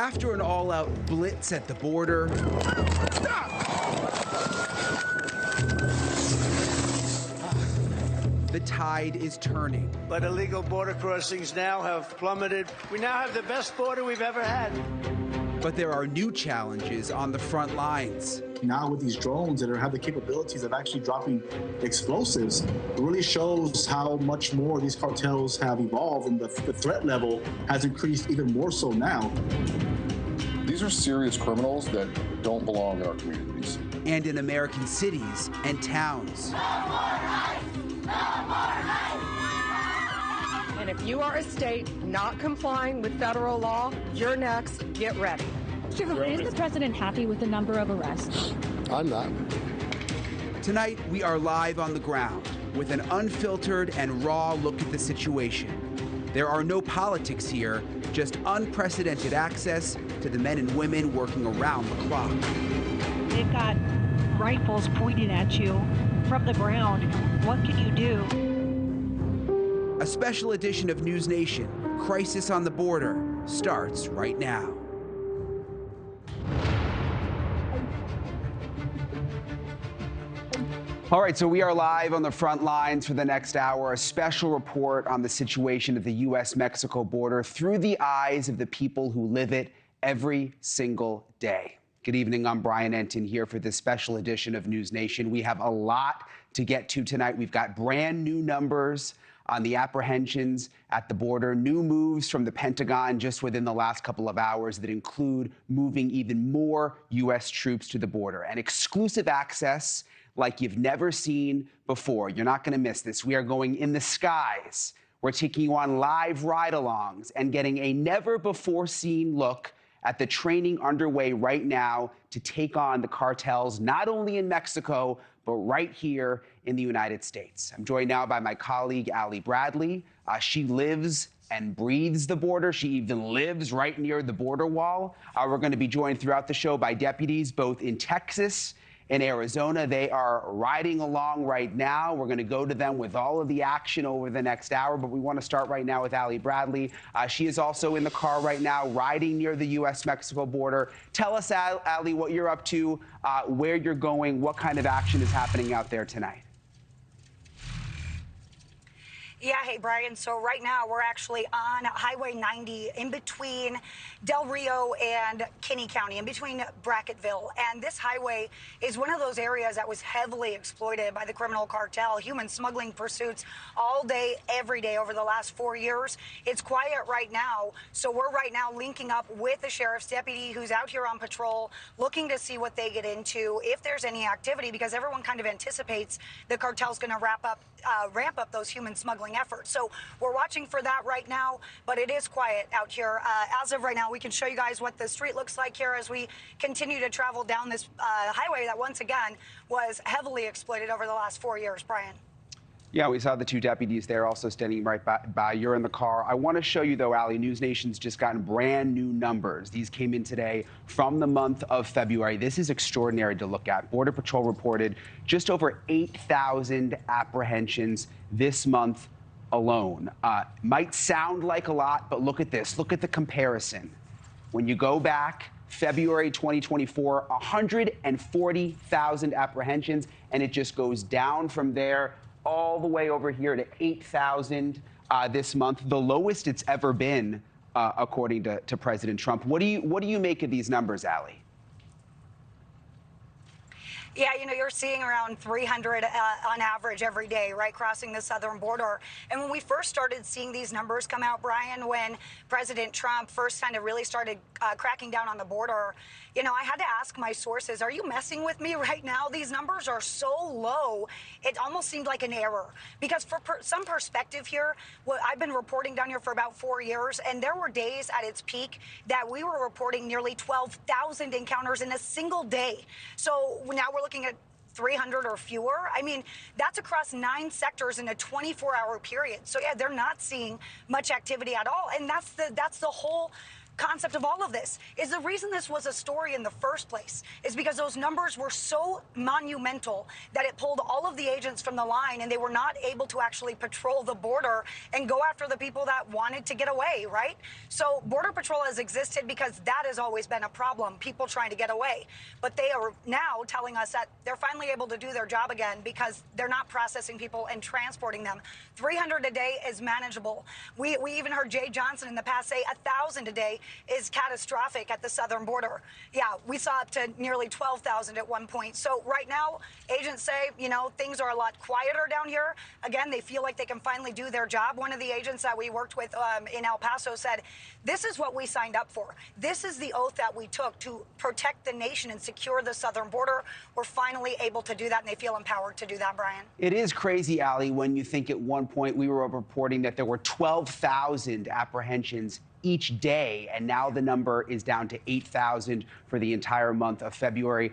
After an all-out blitz at the border, the tide is turning. But illegal border crossings now have plummeted. We now have the best border we've ever had. But there are new challenges on the front lines. Now with these drones that have the capabilities of actually dropping explosives, it really shows how much more these cartels have evolved, and the threat level has increased even more so now. These are serious criminals that don't belong in our communities. And in American cities and towns. No more ICE! No more ICE! And if you are a state not complying with federal law, you're next. Get ready. Is the president happy with the number of arrests? I'm not. Tonight, we are live on the ground with an unfiltered and raw look at the situation. There are no politics here, just unprecedented access to the men and women working around the clock. They've got rifles pointed at you from the ground. What can you do? A special edition of NewsNation, Crisis on the Border, starts right now. All right, so we are live on the front lines for the next hour, a special report on the situation at the U.S.-Mexico border through the eyes of the people who live it every single day. Good evening, I'm Brian Entin here for this special edition of NewsNation. We have a lot to get to tonight. We've got brand new numbers on the apprehensions at the border, new moves from the Pentagon just within the last couple of hours that include moving even more U.S. troops to the border, and exclusive access like you've never seen before. You're not going to miss this. We are going in the skies. We're taking you on live ride-alongs and getting a never-before-seen look at the training underway right now to take on the cartels, not only in Mexico, but right here in the United States. I'm joined now by my colleague, Ali Bradley. She lives and breathes the border. She even lives right near the border wall. We're going to be joined throughout the show by deputies both in Texas and Arizona. They are riding along right now. We're going to go to them with all of the action over the next hour, but we want to start right now with Ali Bradley. She is also in the car right now, riding near the U.S.-Mexico border. Tell us, Ali, what you're up to, where you're going, what kind of action is happening out there tonight. Yeah, hey, Brian. So right now we're actually on Highway 90 in between Del Rio and Kinney County, in between Brackettville. And this highway is one of those areas that was heavily exploited by the criminal cartel, human smuggling pursuits all day, every day over the last 4 years. It's quiet right now. So we're right now linking up with the sheriff's deputy who's out here on patrol, looking to see what they get into, if there's any activity, because everyone kind of anticipates the cartel's going to ramp up those human smuggling efforts. So we're watching for that right now, but it is quiet out here. As of right now, we can show you guys what the street looks like here as we continue to travel down this highway that once again was heavily exploited over the last 4 years, Brian. Yeah, we saw the two deputies there also standing right by. You're in the car. I want to show you, though, Ali, NewsNation's just gotten brand new numbers. These came in today from the month of February. This is extraordinary to look at. Border Patrol reported just over 8,000 apprehensions this month alone. Might sound like a lot, but look at this. Look at the comparison. When you go back, February 2024, 140,000 apprehensions, and it just goes down from there all the way over here to 8,000 this month, the lowest it's ever been, according to President Trump. What do you make of these numbers, Ali? Yeah, you know, you're seeing around 300 on average every day, right, crossing the southern border. And when we first started seeing these numbers come out, Brian, when President Trump first kind of really started cracking down on the border, you know, I had to ask my sources, are you messing with me right now? These numbers are so low, it almost seemed like an error. Because for some perspective here, I've been reporting down here for about 4 years, and there were days at its peak that we were reporting nearly 12,000 encounters in a single day. So now we're looking at 300 or fewer. I mean, that's across 9 sectors in a 24-hour period. So yeah, they're not seeing much activity at all, and that's the whole concept of all of this is the reason this was a story in the first place is because those numbers were so monumental that it pulled all of the agents from the line, and they were not able to actually patrol the border and go after the people that wanted to get away, right? So Border Patrol has existed because that has always been a problem, people trying to get away. But they are now telling us that they're finally able to do their job again because they're not processing people and transporting them. 300 a day is manageable. We even heard Jay Johnson in the past say 1,000 a day is catastrophic at the southern border. Yeah, we saw up to nearly 12,000 at one point. So right now, agents say, you know, things are a lot quieter down here. Again, they feel like they can finally do their job. One of the agents that we worked with in El Paso said, this is what we signed up for. This is the oath that we took to protect the nation and secure the southern border. We're finally able to do that, and they feel empowered to do that, Brian. It is crazy, Ali, when you think at one point we were reporting that there were 12,000 apprehensions each day, and now the number is down to 8,000 for the entire month of February.